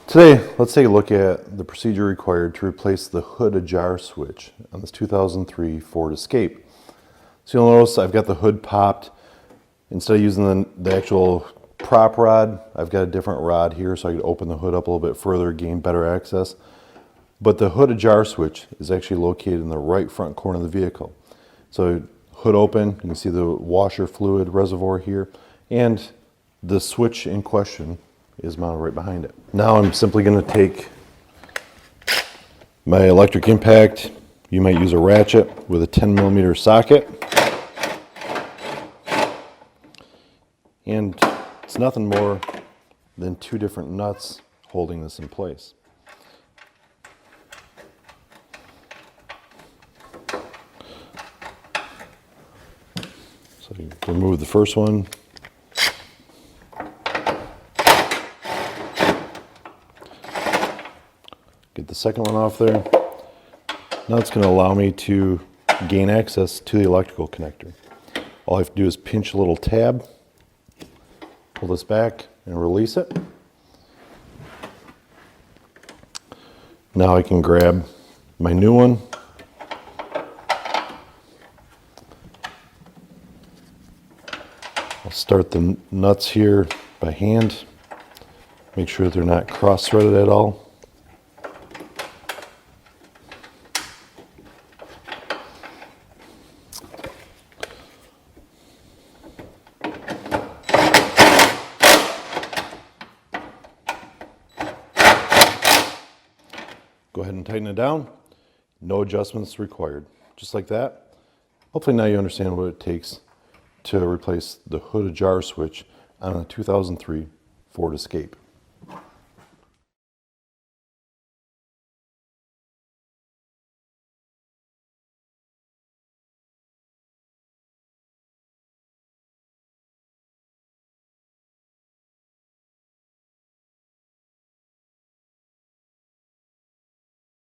Today, let's take a look at the procedure required to replace the Hood Ajar Switch on this 2003 Ford Escape. So you'll notice I've got the hood popped. Instead of using the actual prop rod, I've got a different rod here so I can open the hood up a little bit further, gain better access. But the Hood Ajar Switch is actually located in the right front corner of the vehicle. So hood open, you can see the washer fluid reservoir here, and the switch in question is mounted right behind it. Now I'm simply going to take my electric impact. You might use a ratchet with a 10mm socket. And it's nothing more than two different nuts holding this in place. So you remove the first one. Get the second one off there. Now it's going to allow me to gain access to the electrical connector. All I have to do is pinch a little tab, pull this back and release it. Now I can grab my new one. I'll start the nuts here by hand. Make sure they're not cross-threaded at all. Go ahead and tighten it down. No adjustments required. Just like that. Hopefully now you understand what it takes to replace the Hood Ajar Switch on a 2003 Ford Escape.